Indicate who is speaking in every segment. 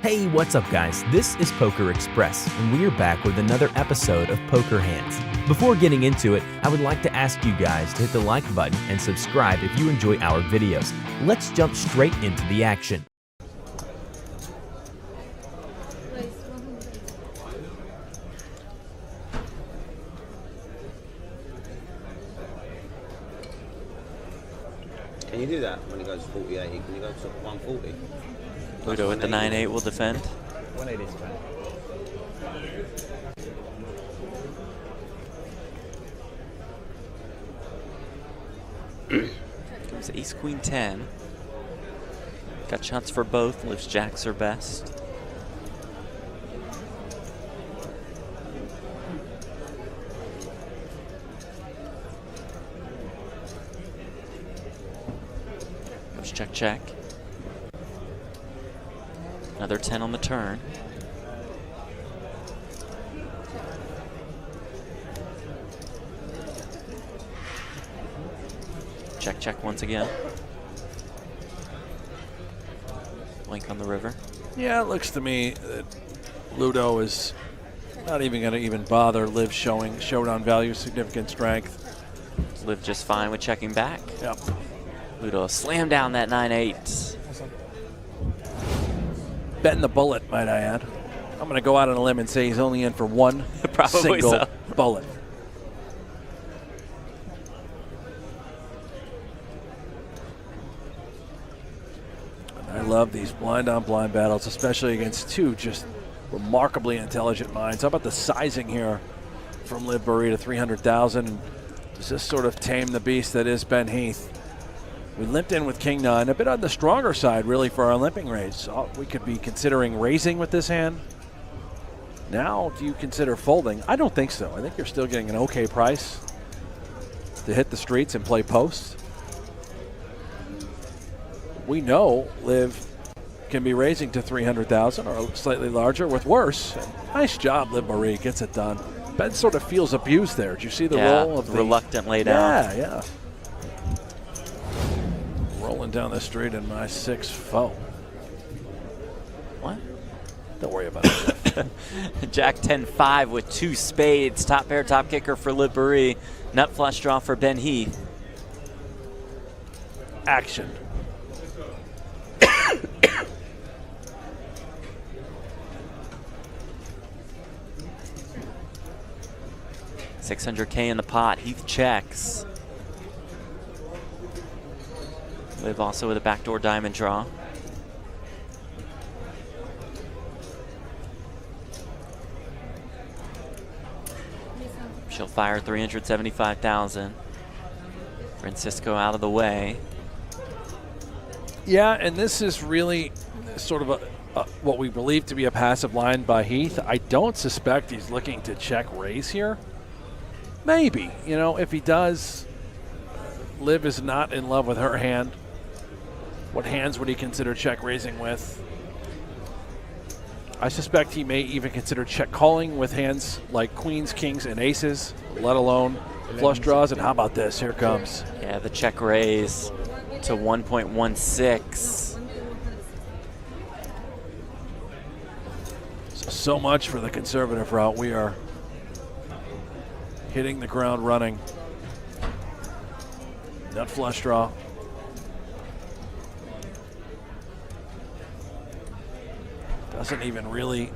Speaker 1: Hey, what's up guys? This is PokerXpress, and we are back with another episode of Poker Hands. Before getting into it, I would like to ask you guys to hit the like button and subscribe if you enjoy our videos. Let's jump straight into the action.
Speaker 2: Can you do that when he goes 48? Can you go to 140?
Speaker 3: Pluto with the 9-8 will defend.
Speaker 2: 180 defend.
Speaker 3: Comes ace, queen, 10. Got shots for both. Liv's jacks are best. Goes check, check. Another 10 on the turn. Check, check once again. Link on the river.
Speaker 4: Yeah, it looks to me that Ludo is not even going to even bother Liv showing showdown value, significant strength.
Speaker 3: Liv just fine with checking back.
Speaker 4: Yep.
Speaker 3: Ludo slam down that 9-8.
Speaker 4: Betting the bullet, might I add. I'm going to go out on a limb and say he's only in for one
Speaker 3: Probably
Speaker 4: single
Speaker 3: so.
Speaker 4: bullet. And I love these blind-on-blind battles, especially against two just remarkably intelligent minds. How about the sizing here from Liv Boeree to 300,000? Does this sort of tame the beast that is Ben Heath? We limped in with King 9, a bit on the stronger side, really, for our limping raise. So we could be considering raising with this hand. Now, do you consider folding? I don't think so. I think you're still getting an okay price to hit the streets and play post. We know Liv can be raising to 300,000 or slightly larger with worse. And nice job, Liv Boeree gets it done. Ben sort of feels abused there. Did you see the roll of the
Speaker 3: reluctant lay down?
Speaker 4: Yeah. Rolling down the street in my 6-4.
Speaker 3: What?
Speaker 4: Don't worry about it.
Speaker 3: Jack 10-5 with 2 spades. Top pair, top kicker for Liv Boeree. Nut flush draw for Ben Heath.
Speaker 4: Action.
Speaker 3: $600K in the pot. Heath checks. Liv also with a backdoor diamond draw. She'll fire 375,000. Francisco out of the way.
Speaker 4: Yeah, and this is really sort of what we believe to be a passive line by Heath. I don't suspect he's looking to check raise here. Maybe, you know, if he does, Liv is not in love with her hand. What hands would he consider check raising with? I suspect he may even consider check calling with hands like queens, kings, and aces, let alone flush draws. And how about this? Here it comes.
Speaker 3: Yeah, the check raise to 1.16.
Speaker 4: So much for the conservative route. We are hitting the ground running. Nut flush draw. Doesn't even really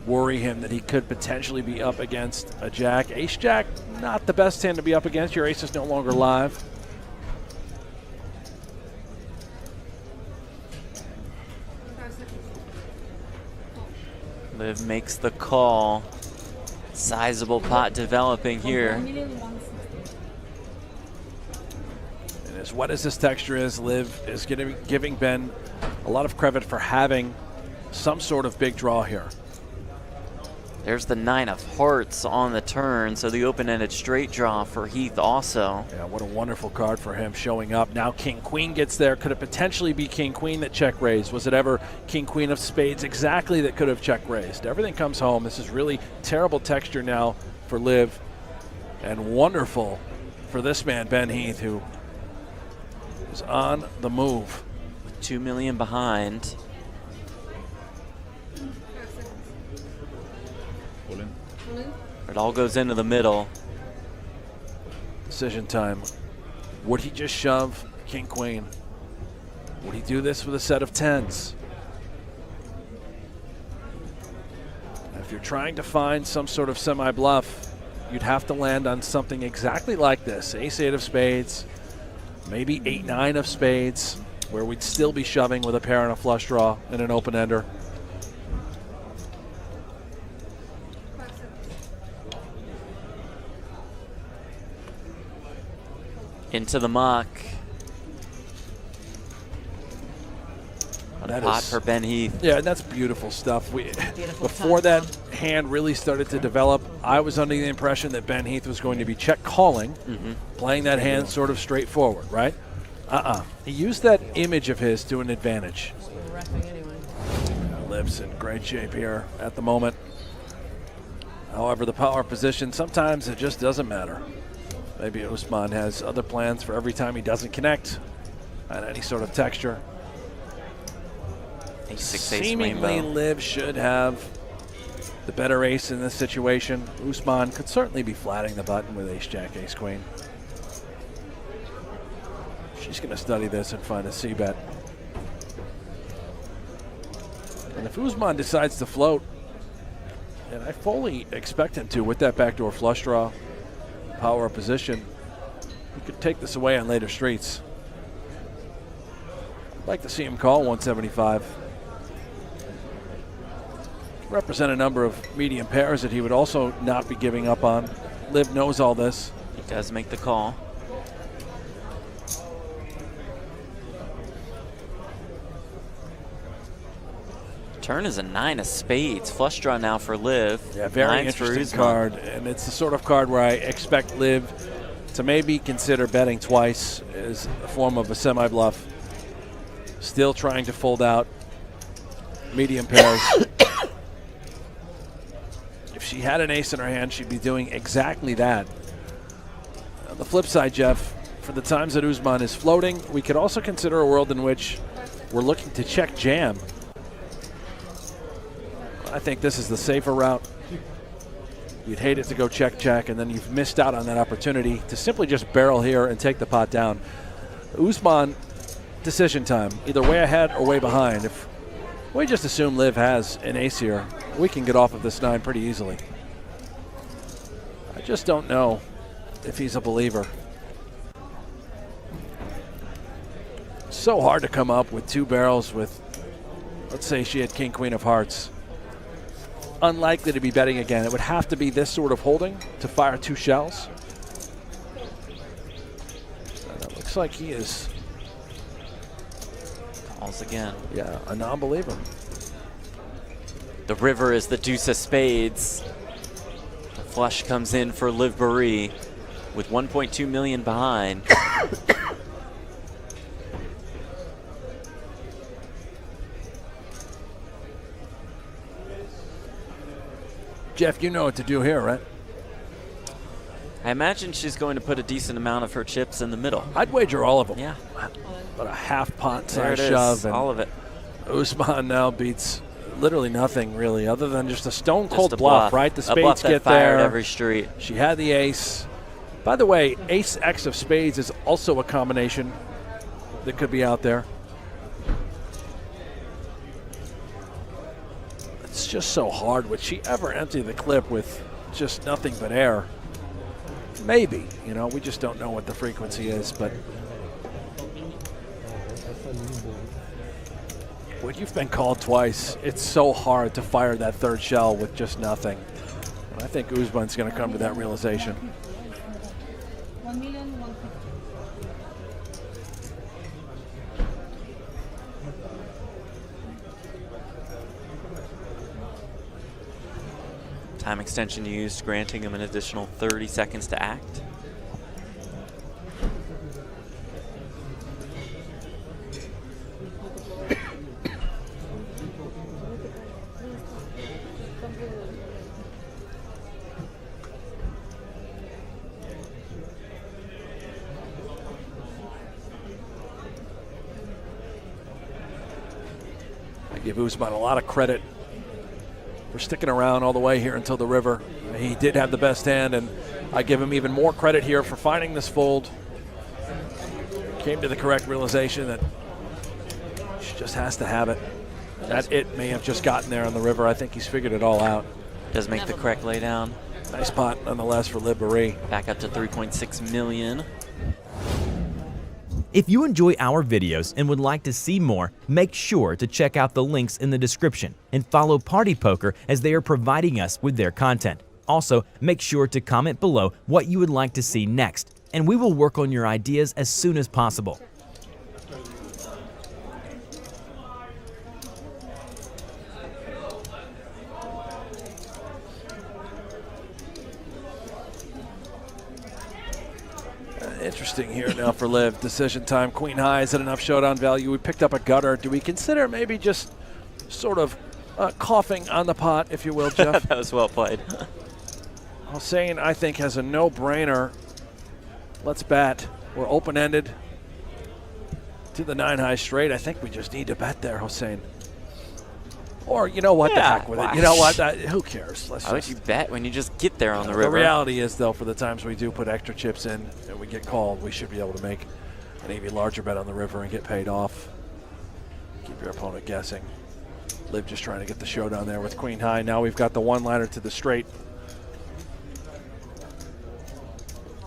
Speaker 4: worry him that he could potentially be up against a jack. Ace jack, not the best hand to be up against. Your ace is no longer live.
Speaker 3: Liv makes the call. Sizable pot developing here.
Speaker 4: And as wet as this texture is, Liv is giving Ben a lot of credit for having some sort of big draw here.
Speaker 3: There's the 9 of hearts on the turn, so the open-ended straight draw for Heath also.
Speaker 4: Yeah, what a wonderful card for him showing up. Now King-Queen gets there. Could it potentially be King-Queen that check raised? Was it ever King-Queen of spades exactly that could have check raised? Everything comes home. This is really terrible texture now for Liv, and wonderful for this man, Ben Heath, who is on the move.
Speaker 3: With $2 million behind. It all goes into the middle.
Speaker 4: Decision time. Would he just shove king queen? Would he do this with a set of tens? If you're trying to find some sort of semi-bluff, you'd have to land on something exactly like this. Ace-8 of spades, maybe 8-9 of spades, where we'd still be shoving with a pair and a flush draw and an open-ender.
Speaker 3: Into the muck.
Speaker 4: That
Speaker 3: Pot
Speaker 4: is-
Speaker 3: for Ben Heath.
Speaker 4: Yeah, that's beautiful stuff.
Speaker 5: Beautiful
Speaker 4: Before
Speaker 5: time.
Speaker 4: that hand really started to develop, I was under the impression that Ben Heath was going to be check calling, playing that hand sort of straightforward, right? He used that image of his to an advantage.
Speaker 5: Reffing anyway.
Speaker 4: Liv's in great shape here at the moment. However, the power position, sometimes it just doesn't matter. Maybe Usman has other plans for every time he doesn't connect on any sort of texture.
Speaker 3: Ace-6, ace
Speaker 4: Seemingly,
Speaker 3: rainbow.
Speaker 4: Liv should have the better ace in this situation. Usman could certainly be flatting the button with ace-jack, ace-queen. She's going to study this and find a c-bet. And if Usman decides to float, and I fully expect him to with that backdoor flush draw, power of position, he could take this away on later streets. I'd like to see him call 175. Represent a number of medium pairs that he would also not be giving up on. Liv knows all this.
Speaker 3: He does make the call. Turn is a 9 of spades. Flush draw now for Liv.
Speaker 4: Yeah, very
Speaker 3: Nines for
Speaker 4: interesting
Speaker 3: Usman.
Speaker 4: card, and it's the sort of card where I expect Liv to maybe consider betting twice as a form of a semi-bluff. Still trying to fold out medium pairs. If she had an ace in her hand, she'd be doing exactly that. On the flip side, Jeff, for the times that Usman is floating, we could also consider a world in which we're looking to check jam. I think this is the safer route. You'd hate it to go check, and then you've missed out on that opportunity to simply just barrel here and take the pot down. Usman, decision time, either way ahead or way behind. If we just assume Liv has an ace here, we can get off of this 9 pretty easily. I just don't know if he's a believer. So hard to come up with 2 barrels with, let's say she had king, queen of hearts. Unlikely to be betting again. It would have to be this sort of holding to fire 2 shells. And it looks like he is,
Speaker 3: Calls again.
Speaker 4: yeah, a non-believer.
Speaker 3: The river is the deuce of spades. The flush comes in for Liv Boeree with 1.2 million behind.
Speaker 4: Jeff, you know what to do here, right?
Speaker 3: I imagine she's going to put a decent amount of her chips in the middle.
Speaker 4: I'd wager all of them.
Speaker 3: Yeah,
Speaker 4: But a half pot
Speaker 3: there it
Speaker 4: size
Speaker 3: is.
Speaker 4: shove. And
Speaker 3: All of it.
Speaker 4: Usman now beats literally nothing, really, other than just a stone
Speaker 3: Just
Speaker 4: cold
Speaker 3: a
Speaker 4: bluff, right? The
Speaker 3: A bluff
Speaker 4: spades
Speaker 3: that
Speaker 4: get
Speaker 3: fired
Speaker 4: there.
Speaker 3: every street.
Speaker 4: She had the ace. By the way, ace X of spades is also a combination that could be out there. It's just so hard. Would she ever empty the clip with just nothing but air? Maybe. You know, we just don't know what the frequency is, but when you've been called twice, it's so hard to fire that 3rd shell with just nothing. And I think Usman's going to come to that realization.
Speaker 5: 1,150,000.
Speaker 3: Time extension used, granting him an additional 30 seconds to act.
Speaker 4: I give Usman a lot of credit for sticking around all the way here until the river. He did have the best hand, and I give him even more credit here for finding this fold. Came to the correct realization that she just has to have it. That it may have just gotten there on the river. I think he's figured it all out.
Speaker 3: Does make the correct laydown.
Speaker 4: Nice pot nonetheless for Liv Boeree.
Speaker 3: Back up to 3.6 million.
Speaker 1: If you enjoy our videos and would like to see more, make sure to check out the links in the description and follow Party Poker as they are providing us with their content. Also, make sure to comment below what you would like to see next, and we will work on your ideas as soon as possible.
Speaker 4: Interesting here now for Liv. Decision time. Queen high. Is it enough showdown value? We picked up a gutter. Do we consider maybe just sort of coughing on the pot, if you will, Jeff?
Speaker 3: That was well played.
Speaker 4: Hossein, I think, has a no-brainer. Let's bet. We're open-ended to the 9-high straight. I think we just need to bet there, Hossein. Or, you know what, the heck with it. You know what, who cares?
Speaker 3: Why would you bet when you just get there on the river?
Speaker 4: The reality is, though, for the times we do put extra chips in and we get called, we should be able to make an even larger bet on the river and get paid off. Keep your opponent guessing. Liv just trying to get the showdown there with queen high. Now we've got the one-liner to the straight.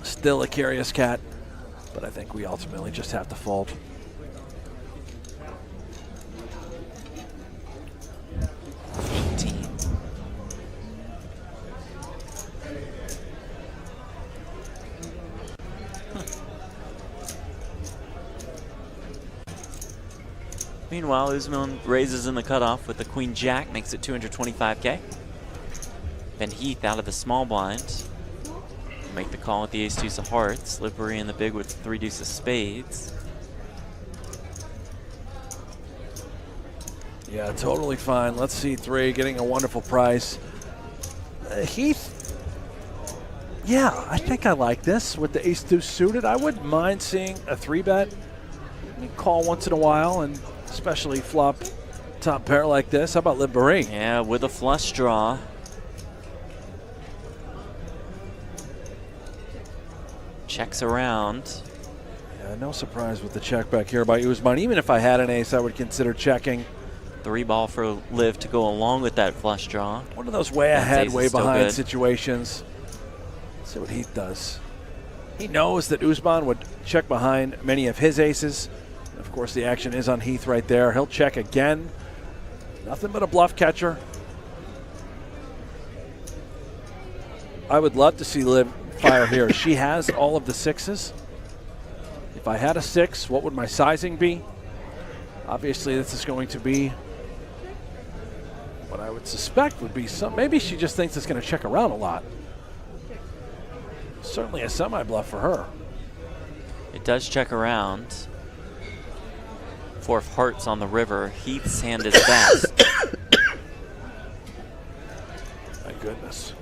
Speaker 4: Still a curious cat, but I think we ultimately just have to fold.
Speaker 3: Meanwhile, Usman raises in the cutoff with the queen jack, makes it 225K. Ben Heath out of the small blind. Make the call with the ace deuce of hearts. Liv Boeree in the big with 3 deuce of spades.
Speaker 4: Yeah, totally fine. Let's see, 3 getting a wonderful price. Heath, yeah, I think I like this with the ace deuce suited. I wouldn't mind seeing a 3-bet. You call once in a while, and especially flop top pair like this. How about Liv Boeree?
Speaker 3: Yeah, with a flush draw. Checks around.
Speaker 4: Yeah, no surprise with the check back here by Usman. Even if I had an ace, I would consider checking.
Speaker 3: 3-ball for Liv to go along with that flush draw.
Speaker 4: One of those way ahead, way behind situations. Let's see what Heath does. He knows that Usman would check behind many of his aces. Of course, the action is on Heath right there. He'll check again. Nothing but a bluff catcher. I would love to see Liv fire here. She has all of the 6s. If I had a 6, what would my sizing be? Obviously, this is going to be what I would suspect would be some. Maybe she just thinks it's going to check around a lot. Certainly a semi-bluff for her.
Speaker 3: It does check around. 4 of hearts on the river. Heath's hand is best.
Speaker 4: My goodness.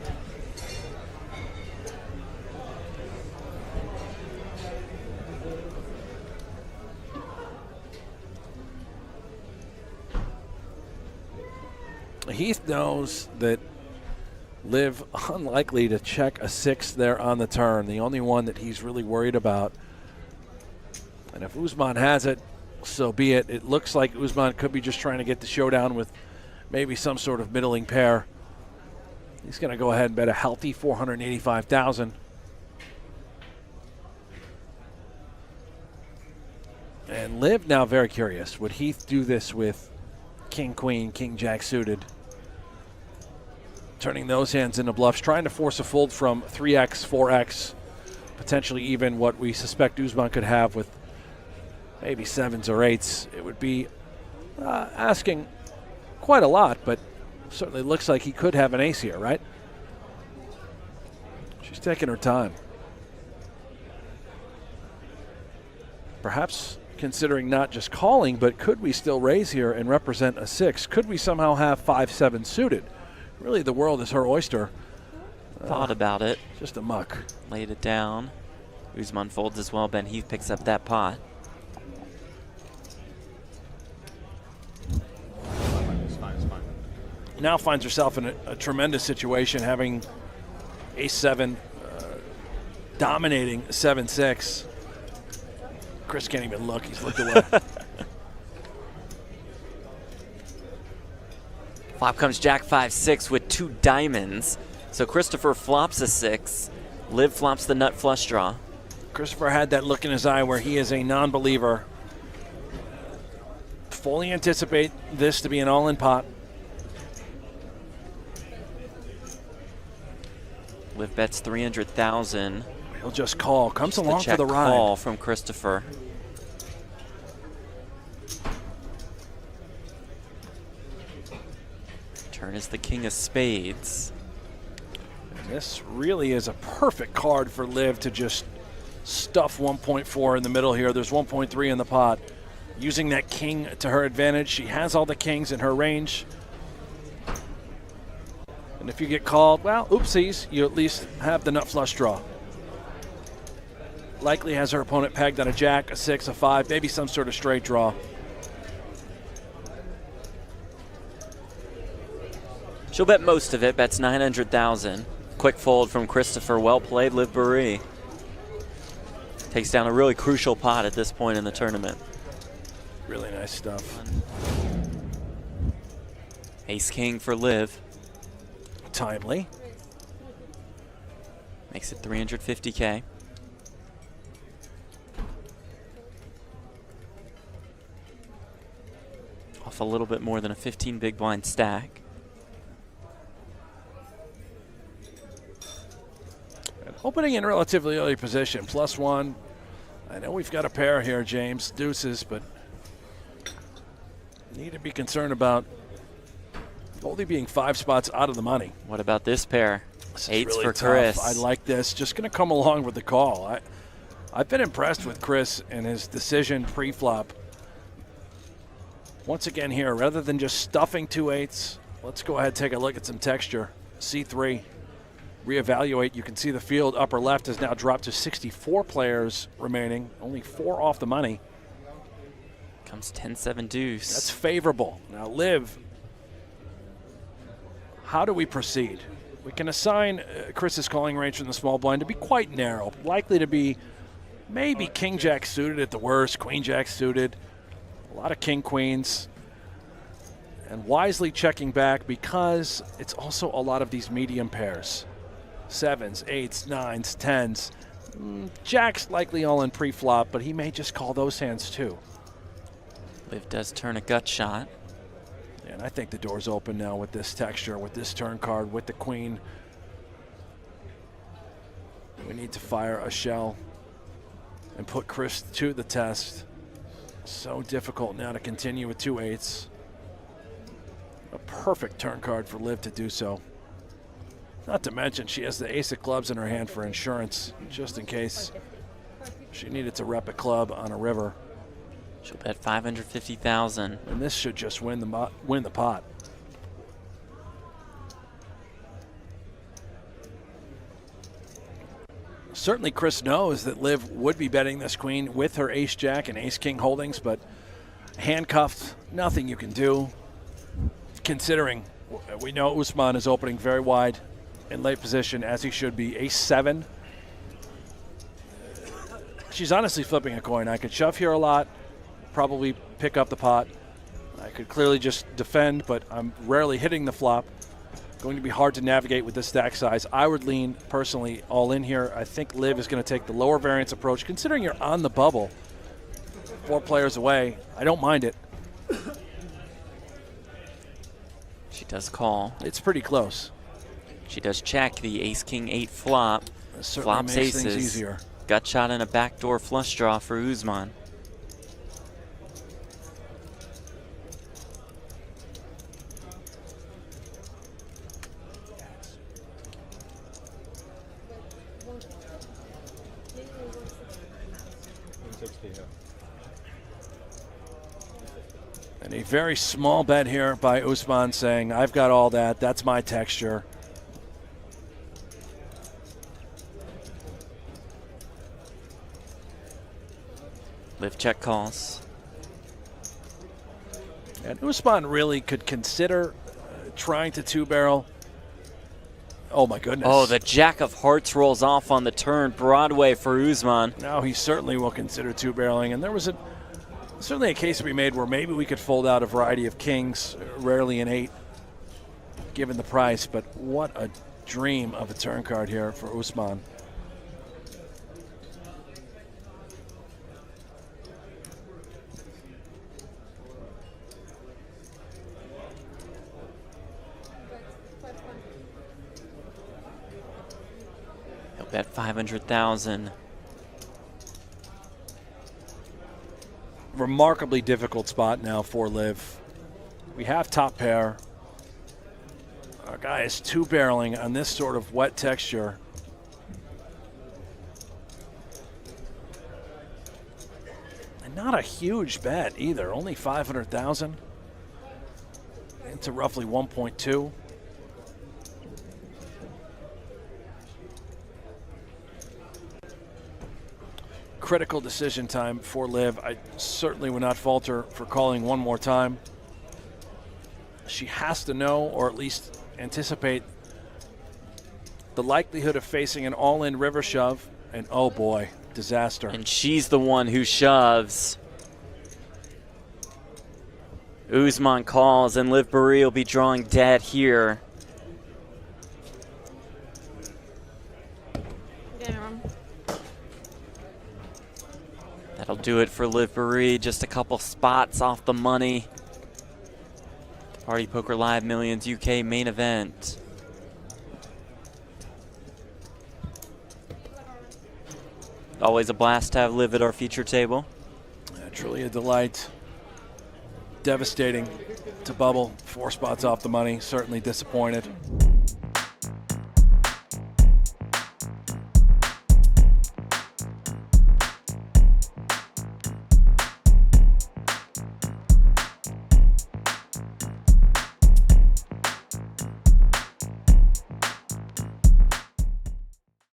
Speaker 4: Heath knows that Liv unlikely to check a 6 there on the turn. The only one that he's really worried about. And if Usman has it, so be it. It looks like Usman could be just trying to get the showdown with maybe some sort of middling pair. He's going to go ahead and bet a healthy $485,000. And Liv now very curious. Would Heath do this with king, queen, king, jack suited? Turning those hands into bluffs, trying to force a fold from 3x, 4x, potentially even what we suspect Usman could have with maybe 7s or 8s. It would be asking quite a lot, but certainly looks like he could have an ace here, right? She's taking her time. Perhaps considering not just calling, but could we still raise here and represent a 6? Could we somehow have 5-7 suited? Really, the world is her oyster.
Speaker 3: Thought about it.
Speaker 4: Just a muck.
Speaker 3: Laid it down. Usman folds as well. Ben Heath picks up that pot.
Speaker 2: It's fine, it's fine.
Speaker 4: Now finds herself in a tremendous situation, having Ace-7, dominating 7-6. Chris can't even look. He's looked away.
Speaker 3: Flop comes Jack 5-6 with 2 diamonds. So Christopher flops a 6. Liv flops the nut flush draw.
Speaker 4: Christopher had that look in his eye where he is a non-believer. Fully anticipate this to be an all-in pot.
Speaker 3: Liv bets 300,000.
Speaker 4: He'll just call. Comes
Speaker 3: Just
Speaker 4: along
Speaker 3: check
Speaker 4: for the ride.
Speaker 3: Call from Christopher. Turn is the king of spades.
Speaker 4: And this really is a perfect card for Liv to just stuff 1.4 in the middle here. There's 1.3 in the pot. Using that king to her advantage. She has all the kings in her range. And if you get called, well, oopsies, you at least have the nut flush draw. Likely has her opponent pegged on a jack, a 6, a 5, maybe some sort of straight draw.
Speaker 3: She'll bet most of it, bets 900,000. Quick fold from Christopher, well played, Liv Boeree. Takes down a really crucial pot at this point in the tournament.
Speaker 4: Really nice stuff.
Speaker 3: Ace-king for Liv.
Speaker 4: Timely.
Speaker 3: Makes it 350K. Off a little bit more than a 15 big blind stack.
Speaker 4: And opening in relatively early position, +1. I know we've got a pair here, James, deuces, but need to be concerned about only being 5 spots out of the money.
Speaker 3: What about this pair?
Speaker 4: This is
Speaker 3: Eights
Speaker 4: really
Speaker 3: for
Speaker 4: tough.
Speaker 3: Chris.
Speaker 4: I like this. Just going to come along with the call. I've been impressed with Chris and his decision pre-flop. Once again here, rather than just stuffing 2 8s, let's go ahead and take a look at some texture. C3, reevaluate. You can see the field upper left has now dropped to 64 players remaining, only 4 off the money.
Speaker 3: Comes 10-7 deuce.
Speaker 4: That's favorable. Now, Liv, how do we proceed? We can assign Chris's calling range from the small blind to be quite narrow, likely to be maybe king-jack suited at the worst, queen-jack suited, a lot of king-queens, and wisely checking back because it's also a lot of these medium pairs. 7s, 8s, 9s, 10s. Jack's likely all in pre-flop, but he may just call those hands too.
Speaker 3: Liv does turn a gut shot.
Speaker 4: And I think the door's open now with this texture, with this turn card, with the queen. We need to fire a shell and put Chris to the test. So difficult now to continue with 2 8s. A perfect turn card for Liv to do so. Not to mention she has the ace of clubs in her hand for insurance, just in case she needed to rep a club on a river.
Speaker 3: She'll bet 550,000.
Speaker 4: And this should just win the pot. Certainly Chris knows that Liv would be betting this queen with her ace-jack and ace-king holdings, but handcuffed, nothing you can do. Considering we know Usman is opening very wide in late position, as he should be. Ace-7. She's honestly flipping a coin. I could shove here a lot, probably pick up the pot. I could clearly just defend, but I'm rarely hitting the flop. Going to be hard to navigate with this stack size. I would lean personally all in here. I think Liv is going to take the lower variance approach. Considering you're on the bubble, 4 players away, I don't mind it.
Speaker 3: She does call.
Speaker 4: It's pretty close.
Speaker 3: She does check the ace-king-8 flop.
Speaker 4: It certainly
Speaker 3: Flops
Speaker 4: makes
Speaker 3: aces.
Speaker 4: things easier.
Speaker 3: Gut shot and a backdoor flush draw for Usman.
Speaker 4: And a very small bet here by Usman saying, I've got all that. That's my texture.
Speaker 3: Liv check calls.
Speaker 4: And Usman really could consider trying to 2-barrel Oh, my goodness.
Speaker 3: Oh, the Jack of Hearts rolls off on the turn. Broadway for Usman.
Speaker 4: Now he certainly will consider two-barreling. And there was certainly a case to be made where maybe we could fold out a variety of kings, rarely an 8, given the price. But what a dream of a turn card here for Usman.
Speaker 3: He'll bet 500,000.
Speaker 4: Remarkably difficult spot now for Liv. We have top pair. Our guy is two-barreling on this sort of wet texture. And not a huge bet either, only 500,000 into roughly 1.2. Critical decision time for Liv. I certainly would not falter for calling one more time. She has to know, or at least anticipate, the likelihood of facing an all-in river shove, and oh boy, disaster.
Speaker 3: And she's the one who shoves. Usman calls, and Liv Boeree will be drawing dead here. That'll do it for Liv Boeree. Just a couple spots off the money. Party Poker Live Millions UK main event. Always a blast to have Liv at our feature table.
Speaker 4: Truly a delight. Devastating to bubble. 4 spots off the money. Certainly disappointed.